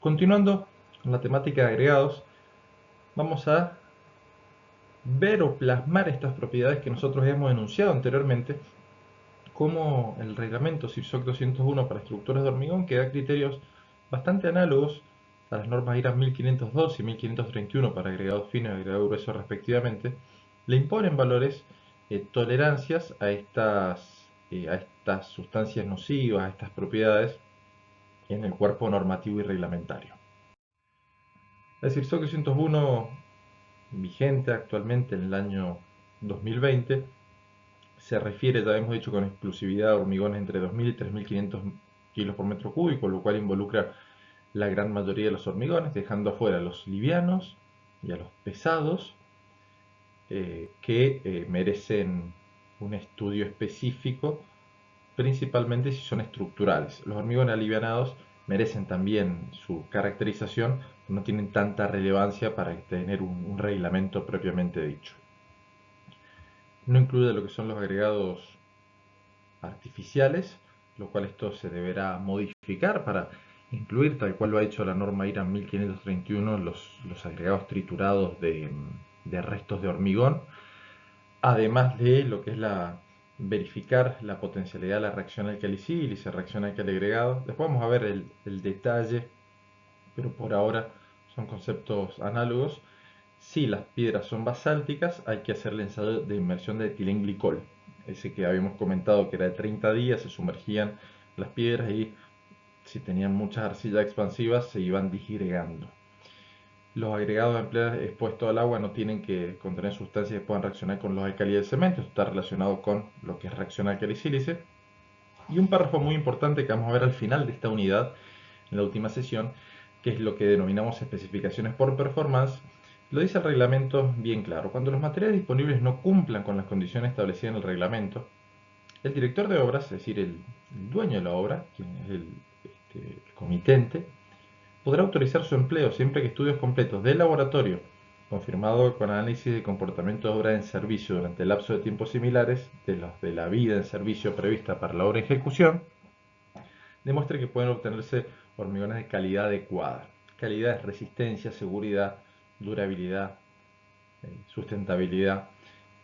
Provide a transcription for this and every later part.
Continuando con la temática de agregados, vamos a ver o plasmar estas propiedades que nosotros hemos enunciado anteriormente, como el reglamento CIRSOC 201 para estructuras de hormigón, que da criterios bastante análogos a las normas IRAS 1502 y 1531 para agregado fino y agregado grueso respectivamente, le imponen valores, tolerancias a estas sustancias nocivas, a estas propiedades en el cuerpo normativo y reglamentario. La CIRSOC 201 vigente actualmente en el año 2020 se refiere, ya hemos dicho, con exclusividad a hormigones entre 2.000 y 3.500 kilos por metro cúbico, lo cual involucra la gran mayoría de los hormigones, dejando afuera a los livianos y a los pesados, que merecen un estudio específico, principalmente si son estructurales. Los hormigones alivianados merecen también su caracterización, no tienen tanta relevancia para tener un reglamento propiamente dicho. No incluye lo que son los agregados artificiales, lo cual esto se deberá modificar para incluir, tal cual lo ha hecho la norma IRA 1531, los agregados triturados de restos de hormigón, además de lo que es verificar la potencialidad de la reacción alcali-sílice, reacción alcali-agregado. Después vamos a ver el detalle, pero por ahora son conceptos análogos. Si las piedras son basálticas, hay que hacer el ensayo de inmersión de etilenglicol. Ese que habíamos comentado que era de 30 días, se sumergían las piedras y si tenían muchas arcillas expansivas se iban disgregando. Los agregados expuestos al agua no tienen que contener sustancias que puedan reaccionar con los alcalides del cemento. Esto está relacionado con lo que es reacción alcali-sílice. Y un párrafo muy importante que vamos a ver al final de esta unidad, en la última sesión, que es lo que denominamos especificaciones por performance. Lo dice el reglamento bien claro: cuando los materiales disponibles no cumplan con las condiciones establecidas en el reglamento, el director de obras, es decir, el dueño de la obra, quien es el comitente, podrá autorizar su empleo siempre que estudios completos de laboratorio, confirmado con análisis de comportamiento de obra en servicio durante lapsos de tiempo similares de los de la vida en servicio prevista para la obra en ejecución, demuestre que pueden obtenerse hormigones de calidad adecuada. Calidad es resistencia, seguridad, durabilidad, sustentabilidad.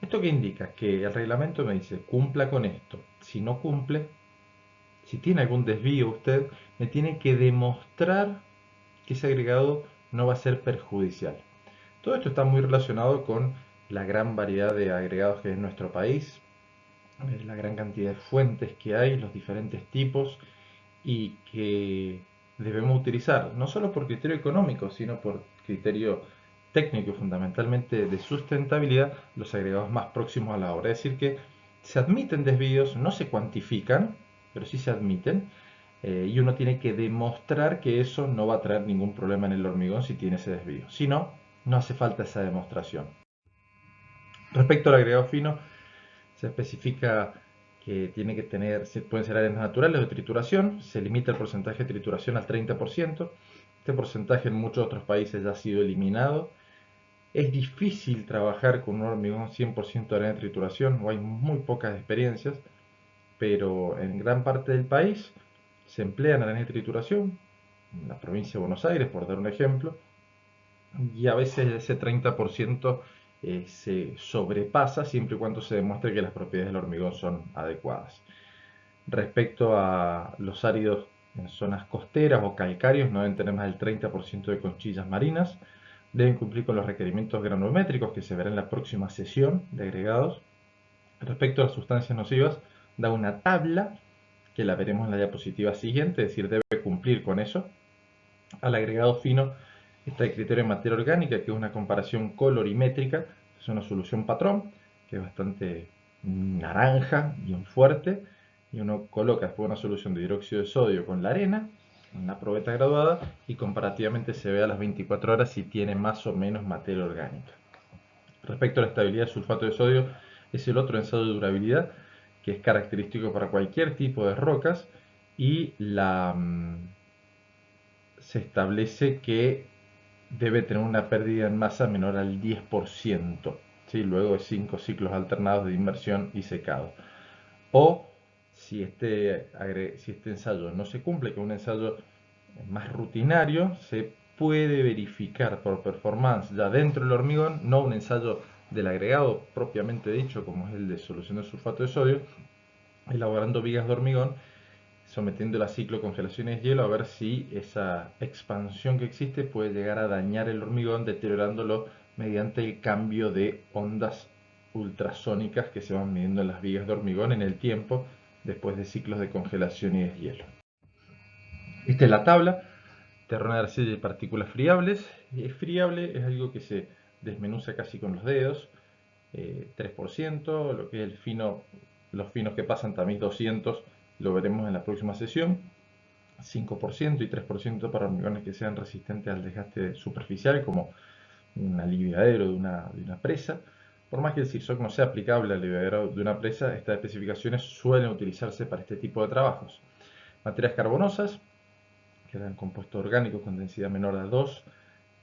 ¿Esto qué indica? Que el reglamento me dice, cumpla con esto. Si no cumple, si tiene algún desvío usted, me tiene que demostrar que ese agregado no va a ser perjudicial. Todo esto está muy relacionado con la gran variedad de agregados que hay en nuestro país, la gran cantidad de fuentes que hay, los diferentes tipos, y que debemos utilizar, no solo por criterio económico, sino por criterio técnico y fundamentalmente de sustentabilidad, los agregados más próximos a la obra. Es decir, que se admiten desvíos, no se cuantifican, pero sí se admiten, y uno tiene que demostrar que eso no va a traer ningún problema en el hormigón si tiene ese desvío. Si no, no hace falta esa demostración. Respecto al agregado fino, se especifica que tiene que tener, pueden ser áreas naturales de trituración, se limita el porcentaje de trituración al 30%. Este porcentaje en muchos otros países ya ha sido eliminado. Es difícil trabajar con un hormigón 100% de arena de trituración, o hay muy pocas experiencias, pero en gran parte del país se emplean arenas de trituración, en la provincia de Buenos Aires, por dar un ejemplo, y a veces ese 30% se sobrepasa siempre y cuando se demuestre que las propiedades del hormigón son adecuadas. Respecto a los áridos en zonas costeras o calcáreos, no deben tener más del 30% de conchillas marinas, deben cumplir con los requerimientos granométricos que se verá en la próxima sesión de agregados. Respecto a las sustancias nocivas, da una tabla que la veremos en la diapositiva siguiente, es decir, debe cumplir con eso. Al agregado fino está el criterio de materia orgánica, que es una comparación colorimétrica, es una solución patrón, que es bastante naranja, bien fuerte, y uno coloca después una solución de hidróxido de sodio con la arena, una probeta graduada, y comparativamente se ve a las 24 horas si tiene más o menos materia orgánica. Respecto a la estabilidad del sulfato de sodio, es el otro ensayo de durabilidad, que es característico para cualquier tipo de rocas, y se establece que debe tener una pérdida en masa menor al 10%, ¿sí? Luego de 5 ciclos alternados de inmersión y secado. O si este ensayo no se cumple, que es un ensayo más rutinario, se puede verificar por performance ya dentro del hormigón, no un ensayo del agregado propiamente dicho, como es el de solución de sulfato de sodio, elaborando vigas de hormigón, sometiéndola a ciclo congelaciones de hielo, a ver si esa expansión que existe puede llegar a dañar el hormigón, deteriorándolo mediante el cambio de ondas ultrasónicas que se van midiendo en las vigas de hormigón en el tiempo después de ciclos de congelación y deshielo. Esta es la tabla, terreno de arcilla y partículas friables. Friable es algo que se desmenuza casi con los dedos, 3%, lo que es el fino, los finos que pasan también 200, lo veremos en la próxima sesión, 5% y 3% para hormigones que sean resistentes al desgaste superficial, como un aliviadero de una presa. Por más que el SIGSOC no sea aplicable al aliviadero de una presa, estas especificaciones suelen utilizarse para este tipo de trabajos. Materias carbonosas, que eran compuestos orgánicos con densidad menor a 2,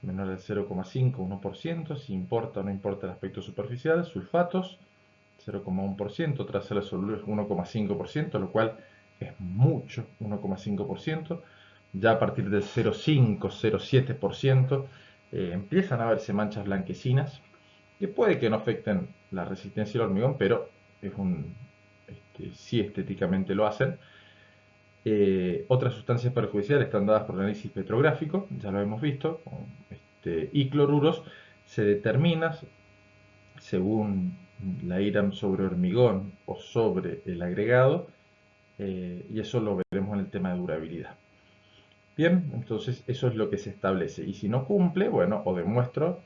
menor al 0,5, 1%, si importa o no importa el aspecto superficial. Sulfatos, 0,1%, trazas solubles 1,5%, lo cual es mucho, 1,5%. Ya a partir del 0,5, 0,7% empiezan a verse manchas blanquecinas, que puede que no afecten la resistencia del hormigón, pero es sí estéticamente lo hacen. Otras sustancias perjudiciales están dadas por análisis petrográfico, ya lo hemos visto, y cloruros se determina según la IRAM sobre hormigón o sobre el agregado, y eso lo veremos en el tema de durabilidad. Bien, entonces eso es lo que se establece, y si no cumple, bueno, o demuestro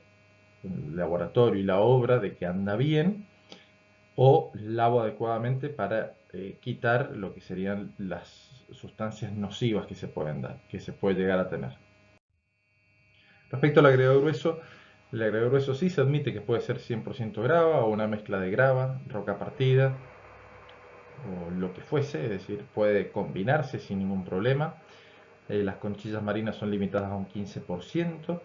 en el laboratorio y la obra de que anda bien, o lavo adecuadamente para quitar lo que serían las sustancias nocivas que se pueden dar, que se puede llegar a tener. Respecto al agregado grueso, el agregado grueso sí se admite que puede ser 100% grava o una mezcla de grava, roca partida o lo que fuese, es decir, puede combinarse sin ningún problema. Las conchillas marinas son limitadas a un 15%.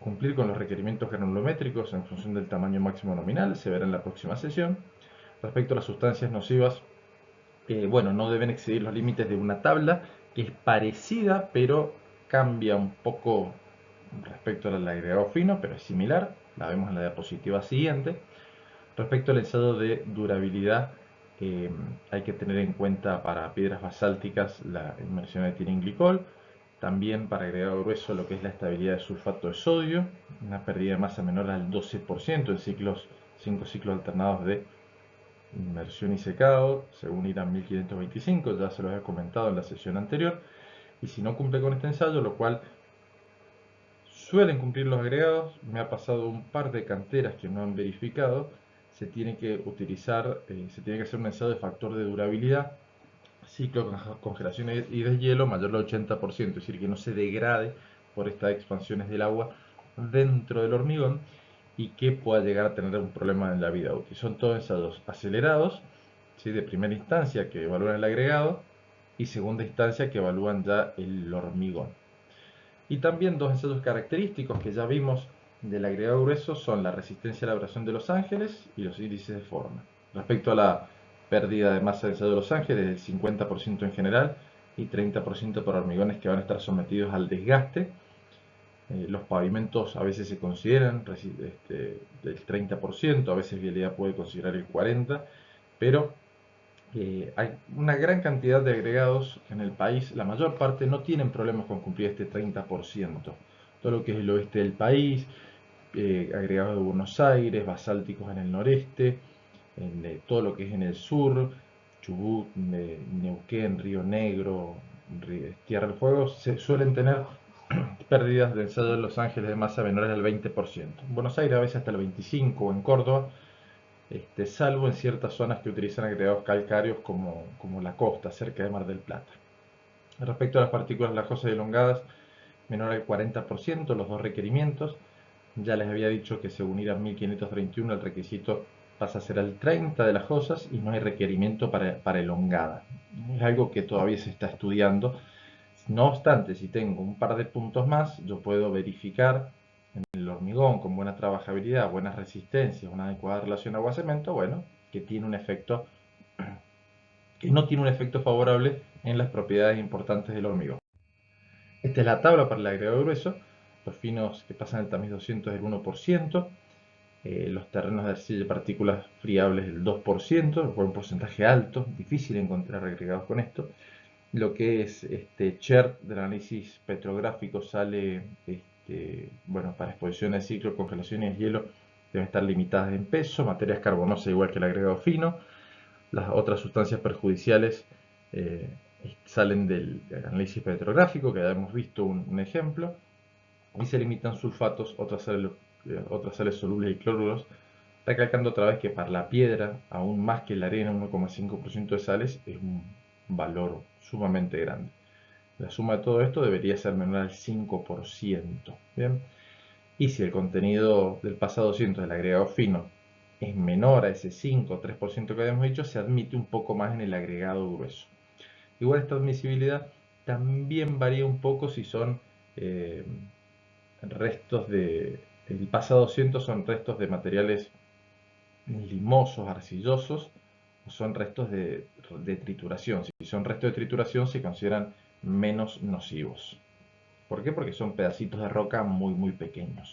Cumplir con los requerimientos granulométricos en función del tamaño máximo nominal se verá en la próxima sesión. Respecto a las sustancias nocivas, bueno, no deben excedir los límites de una tabla que es parecida, pero cambia un poco respecto al agregado fino, pero es similar. La vemos en la diapositiva siguiente. Respecto al ensayo de durabilidad, hay que tener en cuenta para piedras basálticas la inmersión de etilenglicol, también para agregado grueso lo que es la estabilidad de sulfato de sodio, una pérdida de masa menor al 12% en 5 ciclos alternados de inmersión y secado, según IRAM 1525, ya se los he comentado en la sesión anterior, y si no cumple con este ensayo, lo cual suelen cumplir los agregados, me ha pasado un par de canteras que no han verificado, se tiene que utilizar, se tiene que hacer un ensayo de factor de durabilidad, ciclo de congelación y deshielo mayor al 80%, es decir, que no se degrade por estas expansiones del agua dentro del hormigón y que pueda llegar a tener un problema en la vida útil. Son todos ensayos acelerados, ¿sí? De primera instancia que evalúan el agregado y segunda instancia que evalúan ya el hormigón. Y también dos ensayos característicos que ya vimos del agregado grueso son la resistencia a la abrasión de los ángeles y los índices de forma. Respecto a la pérdida de masa del ensayo de los ángeles, el 50% en general y 30% para hormigones que van a estar sometidos al desgaste. Los pavimentos a veces se consideran del 30%, a veces Vialidad puede considerar el 40%, pero hay una gran cantidad de agregados en el país, la mayor parte no tienen problemas con cumplir este 30%. Todo lo que es el oeste del país, agregados de Buenos Aires, basálticos en el noreste, todo lo que es en el sur, Chubut, Neuquén, Río Negro, Tierra del Fuego, se suelen tener pérdidas de ensayo de Los Ángeles de masa menores al 20%. En Buenos Aires a veces hasta el 25% o en Córdoba, salvo en ciertas zonas que utilizan agregados calcáreos como la costa, cerca de Mar del Plata. Respecto a las partículas lajosas y elongadas, menor al 40%, los dos requerimientos. Ya les había dicho que según IRAM 1531 el requisito pasa a ser al 30 de las cosas y no hay requerimiento para elongada. Es algo que todavía se está estudiando. No obstante, si tengo un par de puntos más, yo puedo verificar en el hormigón con buena trabajabilidad, buenas resistencias, una adecuada relación agua-cemento, bueno, que tiene un efecto, que no tiene un efecto favorable en las propiedades importantes del hormigón. Esta Esta es la tabla para el agregado grueso. Los finos que pasan el tamiz 200 es el 1%. Los terrenos de arcilla y partículas friables el 2%, un porcentaje alto, difícil encontrar agregados con esto. Lo que es Cher del análisis petrográfico sale, bueno, para exposiciones de ciclo, congelaciones de hielo deben estar limitadas en peso, materias carbonosas igual que el agregado fino. Las otras sustancias perjudiciales eh, salen del análisis petrográfico, que ya hemos visto un ejemplo, y se limitan sulfatos, otras sales solubles y cloruros, recalcando otra vez que para la piedra, aún más que la arena, 1,5% de sales es un valor sumamente grande. La suma de todo esto debería ser menor al 5%. ¿Bien? Y si el contenido del pasado 200 del agregado fino es menor a ese 5 o 3% que habíamos dicho, se admite un poco más en el agregado grueso. Igual esta admisibilidad también varía un poco si son eh, restos de... El pasado 200 son restos de materiales limosos, arcillosos, o son restos de trituración. Si son restos de trituración se consideran menos nocivos. ¿Por qué? Porque son pedacitos de roca muy pequeños.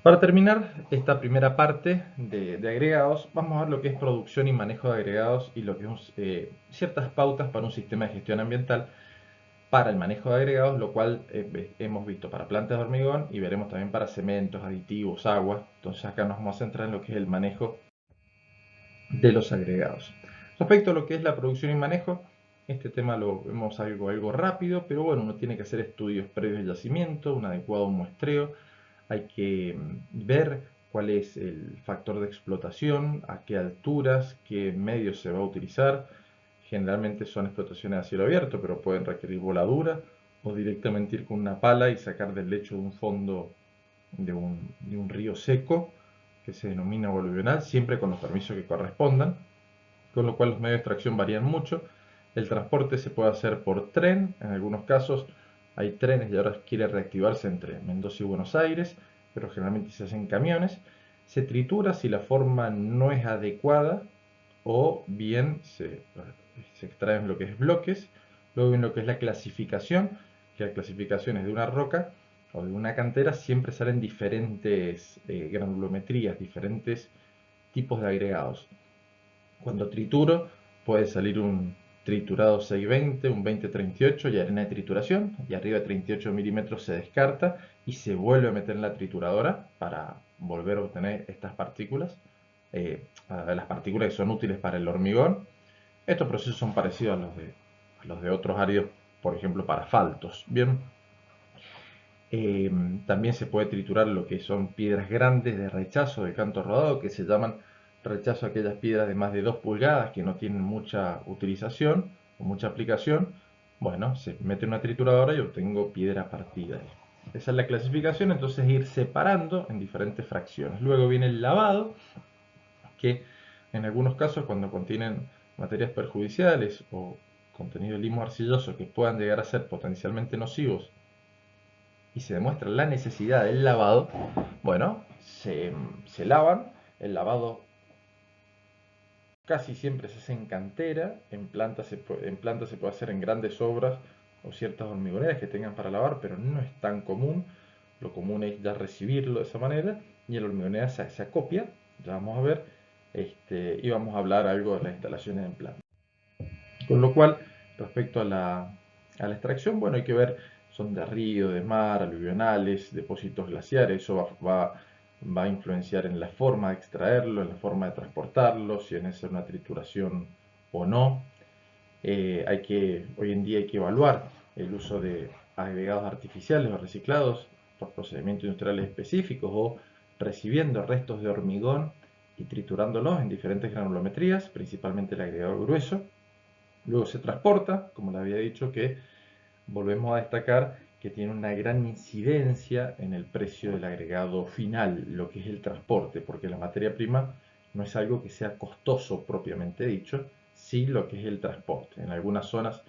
Para terminar esta primera parte de agregados, vamos a ver lo que es producción y manejo de agregados y lo que es ciertas pautas para un sistema de gestión ambiental para el manejo de agregados, lo cual hemos visto para plantas de hormigón y veremos también para cementos, aditivos, agua. Entonces acá nos vamos a centrar en lo que es el manejo de los agregados. Respecto a lo que es la producción y manejo, este tema lo vemos algo rápido, pero bueno, uno tiene que hacer estudios previos de yacimiento, un adecuado muestreo, hay que ver cuál es el factor de explotación, a qué alturas, qué medios se va a utilizar. Generalmente son explotaciones a cielo abierto, pero pueden requerir voladura o directamente ir con una pala y sacar del lecho de un fondo de un río seco que se denomina aluvional, siempre con los permisos que correspondan, con lo cual los medios de extracción varían mucho. El transporte se puede hacer por tren, en algunos casos hay trenes y ahora quiere reactivarse entre Mendoza y Buenos Aires, pero generalmente se hacen camiones. Se tritura si la forma no es adecuada o bien se extraen lo que es bloques, luego en lo que es la clasificación, que la clasificación es de una roca o de una cantera, siempre salen diferentes granulometrías, diferentes tipos de agregados. Cuando trituro puede salir un triturado 620, un 2038 y arena de trituración, y arriba de 38 milímetros se descarta y se vuelve a meter en la trituradora para volver a obtener estas partículas, las partículas que son útiles para el hormigón. Estos procesos son parecidos a los de otros áreas, por ejemplo para asfaltos. Bien, también se puede triturar lo que son piedras grandes de rechazo de canto rodado, que se llaman rechazo a aquellas piedras de más de 2 pulgadas que no tienen mucha utilización o mucha aplicación. Bueno, se mete en una trituradora y obtengo piedra partida. Esa es la clasificación, entonces ir separando en diferentes fracciones. Luego viene el lavado, que en algunos casos cuando contienen materias perjudiciales o contenido limo arcilloso que puedan llegar a ser potencialmente nocivos y se demuestra la necesidad del lavado, bueno, se lavan. El lavado casi siempre se hace en cantera, en planta se puede hacer en grandes obras o ciertas hormigoneras que tengan para lavar, pero no es tan común. Lo común es ya recibirlo de esa manera y en la hormigonera se acopia, ya vamos a ver, y vamos a hablar algo de las instalaciones en planta. Con lo cual, respecto a la extracción, bueno, hay que ver, son de río, de mar, aluvionales, depósitos glaciares, eso va a influenciar en la forma de extraerlo, en la forma de transportarlo, si es necesaria una trituración o no. Hoy en día hay que evaluar el uso de agregados artificiales o reciclados por procedimientos industriales específicos o recibiendo restos de hormigón y triturándolos en diferentes granulometrías, principalmente el agregado grueso. Luego se transporta, como le había dicho, que volvemos a destacar que tiene una gran incidencia en el precio del agregado final, lo que es el transporte, porque la materia prima no es algo que sea costoso propiamente dicho, sí lo que es el transporte. En algunas zonas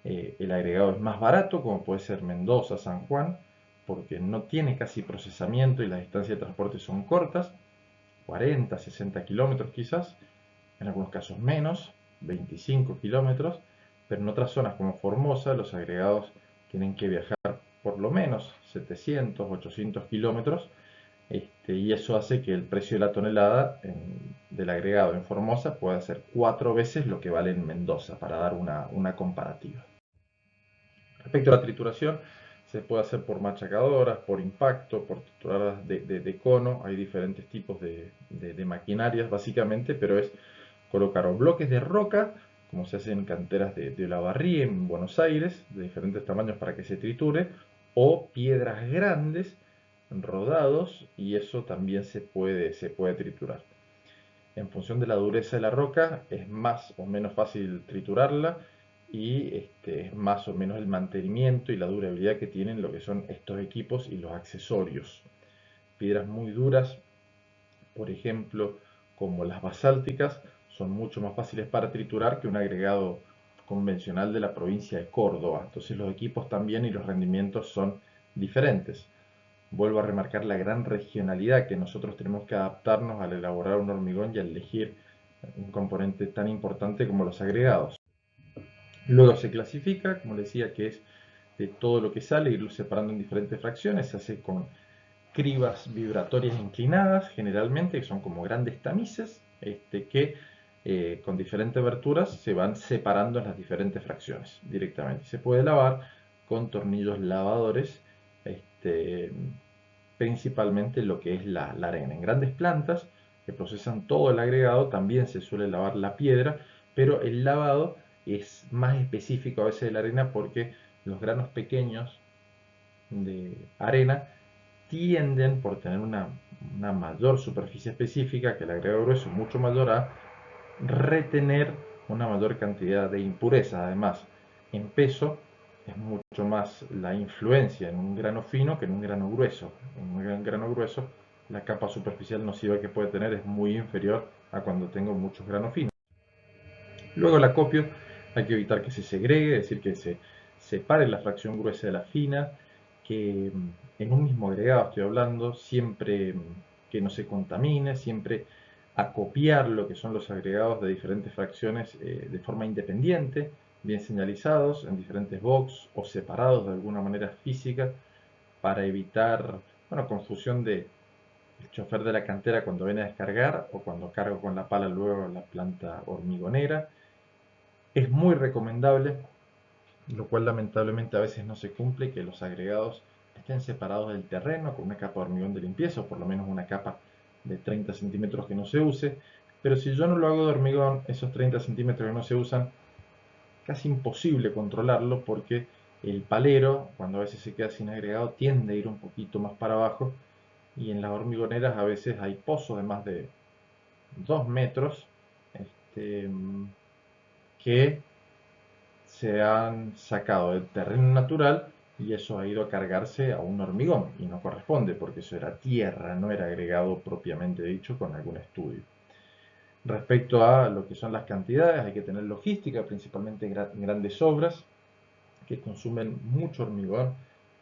el agregado es más barato, como puede ser Mendoza, San Juan, porque no tiene casi procesamiento y las distancias de transporte son cortas, 40, 60 kilómetros quizás, en algunos casos menos, 25 kilómetros, pero en otras zonas como Formosa los agregados tienen que viajar por lo menos 700, 800 kilómetros, y eso hace que el precio de la tonelada del agregado en Formosa pueda ser 4 veces lo que vale en Mendoza, para dar una comparativa. Respecto a la trituración, se puede hacer por machacadoras, por impacto, por trituradoras de cono. Hay diferentes tipos de maquinarias básicamente, pero es colocar o bloques de roca, como se hace en canteras de Olavarría en Buenos Aires, de diferentes tamaños para que se triture, o piedras grandes, rodados, y eso también se puede triturar. En función de la dureza de la roca, es más o menos fácil triturarla, y es más o menos el mantenimiento y la durabilidad que tienen lo que son estos equipos y los accesorios. Piedras muy duras, por ejemplo, como las basálticas, son mucho más fáciles para triturar que un agregado convencional de la provincia de Córdoba. Entonces los equipos también y los rendimientos son diferentes. Vuelvo a remarcar la gran regionalidad que nosotros tenemos que adaptarnos al elaborar un hormigón y al elegir un componente tan importante como los agregados. Luego se clasifica, como decía, que es de todo lo que sale, irlo separando en diferentes fracciones. Se hace con cribas vibratorias inclinadas, generalmente, que son como grandes tamices, que con diferentes aberturas se van separando en las diferentes fracciones directamente. Se puede lavar con tornillos lavadores, principalmente lo que es la arena. En grandes plantas que procesan todo el agregado también se suele lavar la piedra, pero el lavado es más específico a veces de la arena, porque los granos pequeños de arena tienden, por tener una mayor superficie específica que el agregado grueso mucho mayor, a retener una mayor cantidad de impurezas. Además, en peso es mucho más la influencia en un grano fino que en un grano grueso. En un grano grueso, la capa superficial nociva que puede tener es muy inferior a cuando tengo muchos granos finos. Luego el acopio, hay que evitar que se segregue, es decir, que se separe la fracción gruesa de la fina, que en un mismo agregado, estoy hablando, siempre que no se contamine, siempre acopiar lo que son los agregados de diferentes fracciones de forma independiente, bien señalizados en diferentes box o separados de alguna manera física, para evitar, bueno, confusión de el chofer de la cantera cuando viene a descargar o cuando cargo con la pala luego la planta hormigonera. Es muy recomendable, lo cual lamentablemente a veces no se cumple, que los agregados estén separados del terreno con una capa de hormigón de limpieza, o por lo menos una capa de 30 centímetros que no se use. Pero si yo no lo hago de hormigón, esos 30 centímetros que no se usan, casi imposible controlarlo, porque el palero, cuando a veces se queda sin agregado, tiende a ir un poquito más para abajo, y en las hormigoneras a veces hay pozos de más de 2 metros, este, que se han sacado del terreno natural, y eso ha ido a cargarse a un hormigón, y no corresponde, porque eso era tierra, no era agregado propiamente dicho con algún estudio. Respecto a lo que son las cantidades, hay que tener logística, principalmente en grandes obras que consumen mucho hormigón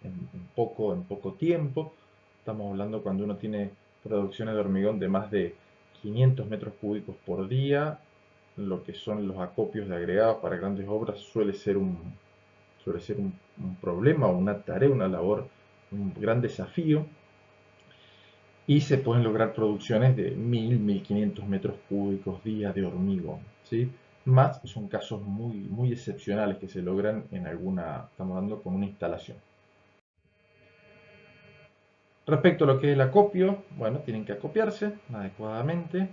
en poco tiempo. Estamos hablando cuando uno tiene producciones de hormigón de más de 500 metros cúbicos por día. Lo que son los acopios de agregados para grandes obras suele ser un problema, una tarea, una labor, un gran desafío, y se pueden lograr producciones de 1.000, 1.500 metros cúbicos día de hormigón, ¿sí? Más son casos muy, muy excepcionales que se logran estamos hablando con una instalación. Respecto a lo que es el acopio, bueno, tienen que acopiarse adecuadamente,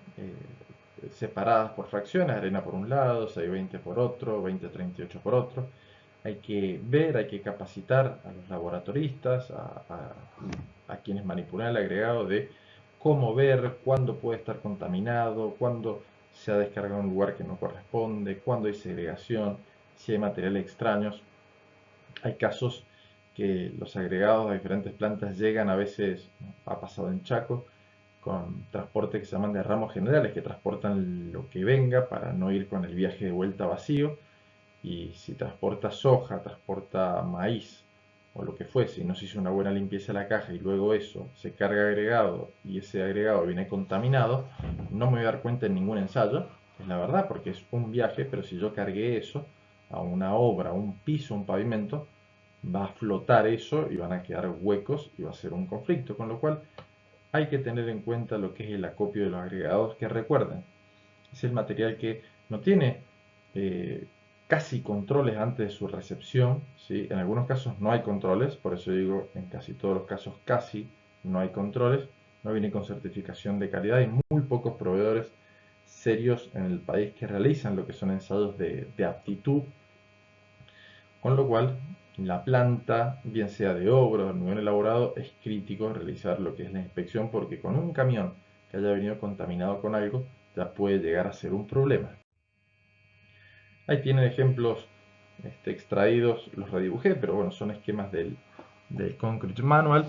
separadas por fracciones, arena por un lado, 620 por otro, 2038 por otro. Hay que ver, hay que capacitar a los laboratoristas, a quienes manipulan el agregado, de cómo ver cuándo puede estar contaminado, cuándo se ha descargado en un lugar que no corresponde, cuándo hay segregación, si hay materiales extraños. Hay casos que los agregados de diferentes plantas llegan, a veces ha pasado en Chaco, con transportes que se llaman de ramos generales, que transportan lo que venga para no ir con el viaje de vuelta vacío. Y si transporta soja, transporta maíz o lo que fuese, y no se hizo una buena limpieza de la caja, y luego eso se carga agregado y ese agregado viene contaminado, no me voy a dar cuenta en ningún ensayo, es la verdad, porque es un viaje. Pero si yo cargué eso, a una obra, a un piso, un pavimento, va a flotar eso y van a quedar huecos y va a ser un conflicto, con lo cual hay que tener en cuenta lo que es el acopio de los agregados, que recuerden, es el material que no tiene casi controles antes de su recepción, ¿sí? En algunos casos no hay controles, por eso digo, en casi todos los casos casi no hay controles, no viene con certificación de calidad, hay muy pocos proveedores serios en el país que realizan lo que son ensayos de aptitud, con lo cual la planta, bien sea de obra o de hormigón elaborado, es crítico realizar lo que es la inspección porque con un camión que haya venido contaminado con algo ya puede llegar a ser un problema. Ahí tienen ejemplos extraídos, los redibujé, pero bueno, son esquemas del Concrete Manual,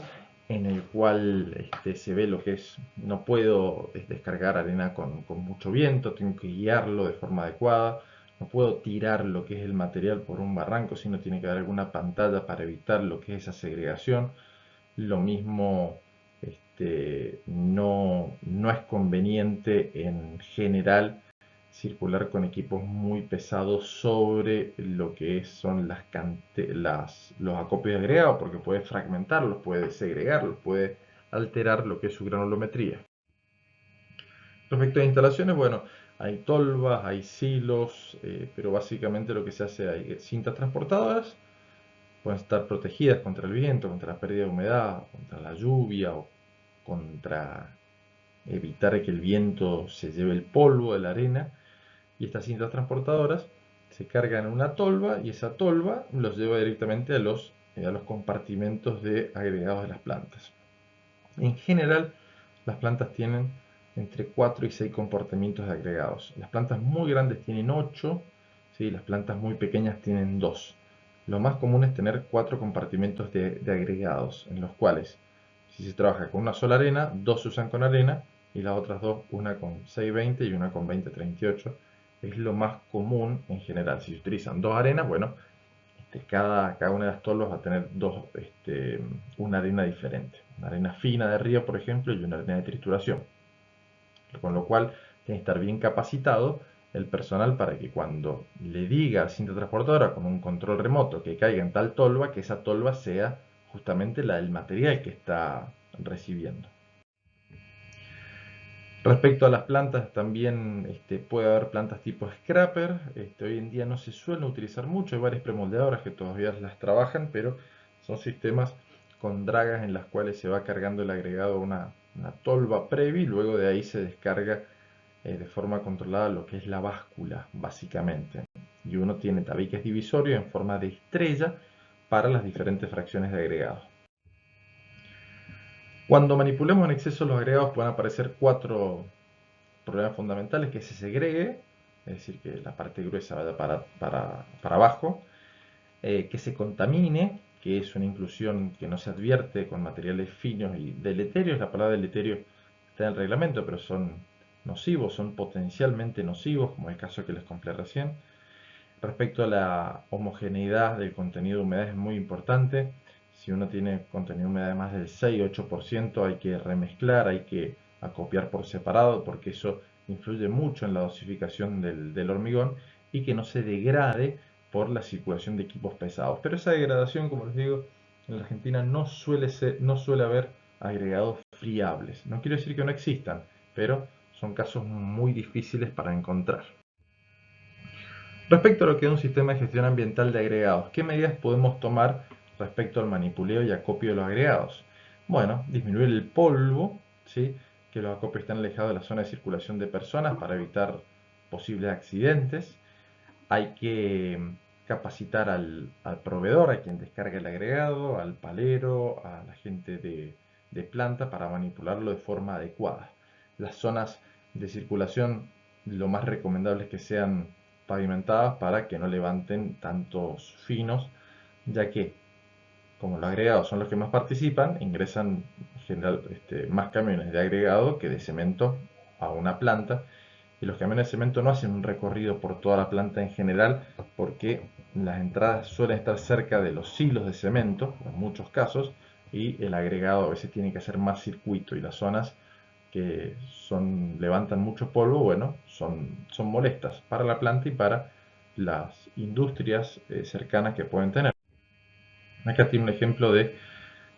en el cual se ve lo que es, no puedo descargar arena con mucho viento, tengo que guiarlo de forma adecuada, no puedo tirar lo que es el material por un barranco, sino tiene que haber alguna pantalla para evitar lo que es esa segregación. Lo mismo, no es conveniente en general circular con equipos muy pesados sobre lo que son los acopios agregados, porque puede fragmentarlos, puede segregarlos, puede alterar lo que es su granulometría. Respecto a instalaciones, bueno, hay tolvas, hay silos, pero básicamente lo que se hace, hay cintas transportadoras, pueden estar protegidas contra el viento, contra la pérdida de humedad, contra la lluvia o contra evitar que el viento se lleve el polvo de la arena. Y estas cintas transportadoras se cargan en una tolva y esa tolva los lleva directamente a los compartimentos de agregados de las plantas. En general, las plantas tienen entre 4 y 6 compartimentos de agregados. Las plantas muy grandes tienen 8, ¿sí? Las plantas muy pequeñas tienen 2. Lo más común es tener 4 compartimentos de agregados, en los cuales, si se trabaja con una sola arena, 2 se usan con arena y las otras 2, una con 620 y una con 2038. Es lo más común en general. Si se utilizan 2 arenas, bueno, cada una de las tolvas va a tener una arena diferente. Una arena fina de río, por ejemplo, y una arena de trituración. Con lo cual, tiene que estar bien capacitado el personal para que cuando le diga al cinta transportadora con un control remoto que caiga en tal tolva, que esa tolva sea justamente la del material que está recibiendo. Respecto a las plantas, también puede haber plantas tipo scrapper. Hoy en día no se suelen utilizar mucho, hay varias premoldeadoras que todavía las trabajan, pero son sistemas con dragas en las cuales se va cargando el agregado a una tolva previa y luego de ahí se descarga de forma controlada lo que es la báscula, básicamente. Y uno tiene tabiques divisorios en forma de estrella para las diferentes fracciones de agregado. Cuando manipulemos en exceso los agregados pueden aparecer 4 problemas fundamentales: que se segregue, es decir, que la parte gruesa vaya para abajo, que se contamine, que es una inclusión que no se advierte con materiales finos y deleterios. La palabra deleterio está en el reglamento, pero son nocivos, son potencialmente nocivos, como el caso que les conté recién. Respecto a la homogeneidad del contenido de humedad es muy importante. Si uno tiene contenido de humedad de más del 6-8%, hay que remezclar, hay que acopiar por separado, porque eso influye mucho en la dosificación del hormigón y que no se degrade por la circulación de equipos pesados. Pero esa degradación, como les digo, en la Argentina no suele haber agregados friables. No quiero decir que no existan, pero son casos muy difíciles para encontrar. Respecto a lo que es un sistema de gestión ambiental de agregados, ¿qué medidas podemos tomar respecto al manipuleo y acopio de los agregados? Bueno, disminuir el polvo, ¿sí? Que los acopios estén alejados de la zona de circulación de personas para evitar posibles accidentes. Hay que capacitar al proveedor, a quien descarga el agregado, al palero, a la gente de planta para manipularlo de forma adecuada. Las zonas de circulación, lo más recomendable es que sean pavimentadas para que no levanten tantos finos, ya que como los agregados son los que más participan, ingresan en general más camiones de agregado que de cemento a una planta, y los camiones de cemento no hacen un recorrido por toda la planta en general porque las entradas suelen estar cerca de los silos de cemento en muchos casos, y el agregado a veces tiene que hacer más circuito, y las zonas que levantan mucho polvo, bueno, son molestas para la planta y para industrias cercanas que pueden tener. Acá tiene un ejemplo de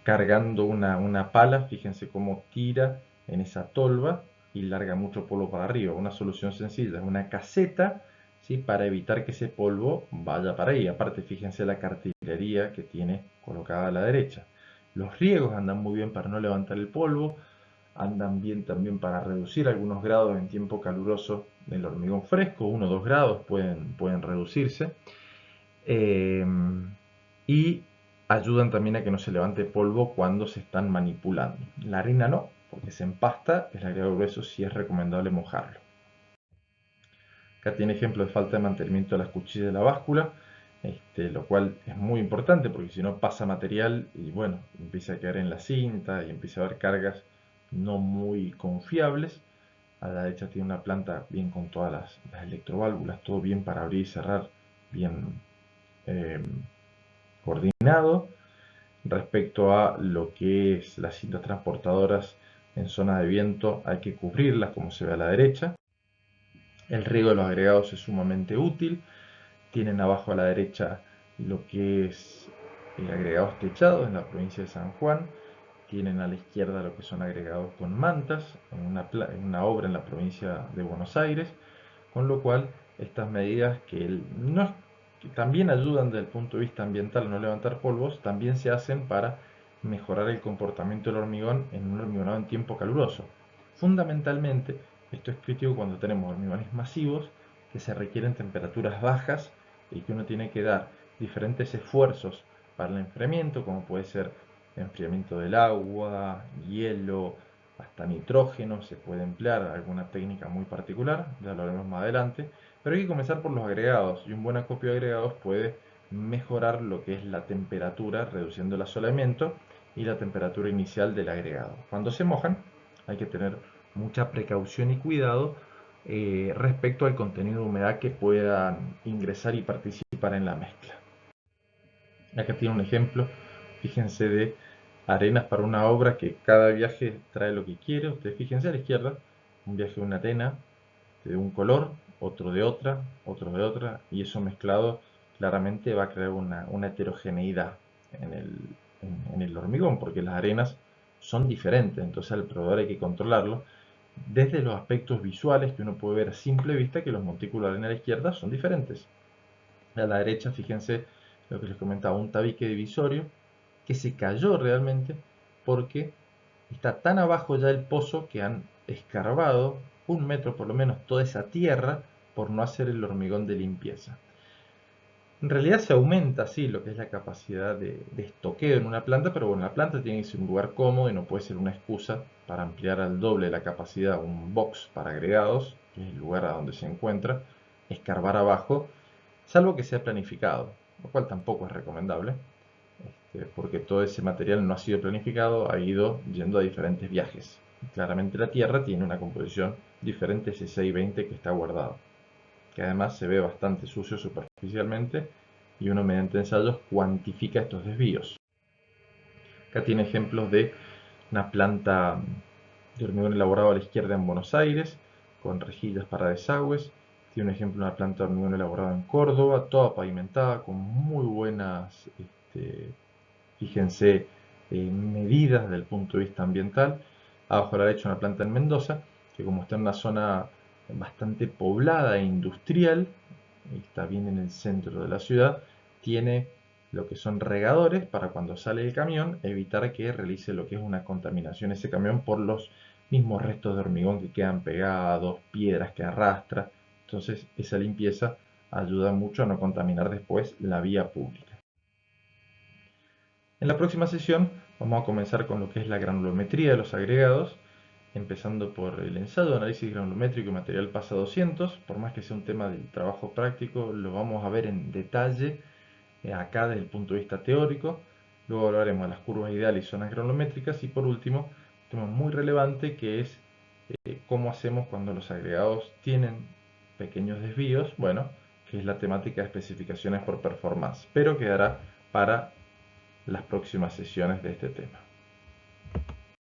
cargando una pala, fíjense cómo tira en esa tolva y larga mucho polvo para arriba. Una solución sencilla es una caseta, ¿sí? Para evitar que ese polvo vaya para ahí. Aparte, fíjense la cartelería que tiene colocada a la derecha. Los riegos andan muy bien para no levantar el polvo, andan bien también para reducir algunos grados en tiempo caluroso del hormigón fresco, 1 o 2 grados pueden reducirse. Y ayudan también a que no se levante polvo cuando se están manipulando. La harina no, porque se empasta, el agregado grueso sí es recomendable mojarlo. Acá tiene ejemplo de falta de mantenimiento de las cuchillas de la báscula, lo cual es muy importante porque si no pasa material y bueno, empieza a quedar en la cinta y empieza a haber cargas no muy confiables. A la derecha tiene una planta bien con todas las electroválvulas, todo bien para abrir y cerrar, bien coordinado. Respecto a lo que es las cintas transportadoras en zona de viento, hay que cubrirlas como se ve a la derecha. El riego de los agregados es sumamente útil. Tienen abajo a la derecha lo que es agregados techados en la provincia de San Juan. Tienen a la izquierda lo que son agregados con mantas en una obra en la provincia de Buenos Aires. Con lo cual, estas medidas que también ayudan desde el punto de vista ambiental a no levantar polvos, también se hacen para mejorar el comportamiento del hormigón en un hormigonado en tiempo caluroso. Fundamentalmente, esto es crítico cuando tenemos hormigones masivos que se requieren temperaturas bajas y que uno tiene que dar diferentes esfuerzos para el enfriamiento, como puede ser enfriamiento del agua, hielo, hasta nitrógeno, se puede emplear alguna técnica muy particular, ya lo haremos más adelante, pero hay que comenzar por los agregados y un buen acopio de agregados puede mejorar lo que es la temperatura, reduciendo el asolamiento y la temperatura inicial del agregado. Cuando se mojan hay que tener mucha precaución y cuidado respecto al contenido de humedad que puedan ingresar y participar en la mezcla. Acá tiene un ejemplo, fíjense, de arenas para una obra que cada viaje trae lo que quiere. Ustedes fíjense a la izquierda, un viaje de una arena de un color, otro de otra, y eso mezclado claramente va a crear una heterogeneidad en el hormigón, porque las arenas son diferentes, entonces al proveedor hay que controlarlo desde los aspectos visuales que uno puede ver a simple vista que los montículos de arena a la izquierda son diferentes. A la derecha, fíjense lo que les comentaba, un tabique divisorio que se cayó realmente porque está tan abajo ya el pozo que han escarbado 1 metro por lo menos toda esa tierra por no hacer el hormigón de limpieza. En realidad se aumenta así lo que es la capacidad de estoqueo en una planta, pero bueno, la planta tiene que ser un lugar cómodo y no puede ser una excusa para ampliar al doble la capacidad un box para agregados, que es el lugar a donde se encuentra, escarbar abajo, salvo que sea planificado, lo cual tampoco es recomendable, porque todo ese material no ha sido planificado, ha ido yendo a diferentes viajes. Y claramente la Tierra tiene una composición diferente a ese 620 que está guardado, que además se ve bastante sucio superficialmente y uno mediante ensayos cuantifica estos desvíos. Acá tiene ejemplos de una planta de hormigón elaborado a la izquierda en Buenos Aires, con rejillas para desagües. Tiene un ejemplo de una planta de hormigón elaborada en Córdoba, toda pavimentada, con muy buenas, fíjense, medidas desde el punto de vista ambiental. Abajo a la derecha una planta en Mendoza, que como está en una zona bastante poblada e industrial, está bien en el centro de la ciudad, tiene lo que son regadores para cuando sale el camión evitar que realice lo que es una contaminación ese camión por los mismos restos de hormigón que quedan pegados, piedras que arrastra. Entonces esa limpieza ayuda mucho a no contaminar después la vía pública. En la próxima sesión vamos a comenzar con lo que es la granulometría de los agregados, empezando por el ensayo de análisis granulométrico y material PASA 200. Por más que sea un tema del trabajo práctico, lo vamos a ver en detalle acá desde el punto de vista teórico. Luego hablaremos de las curvas ideales y zonas granulométricas y por último, un tema muy relevante que es cómo hacemos cuando los agregados tienen pequeños desvíos, bueno, que es la temática de especificaciones por performance, pero quedará para las próximas sesiones de este tema.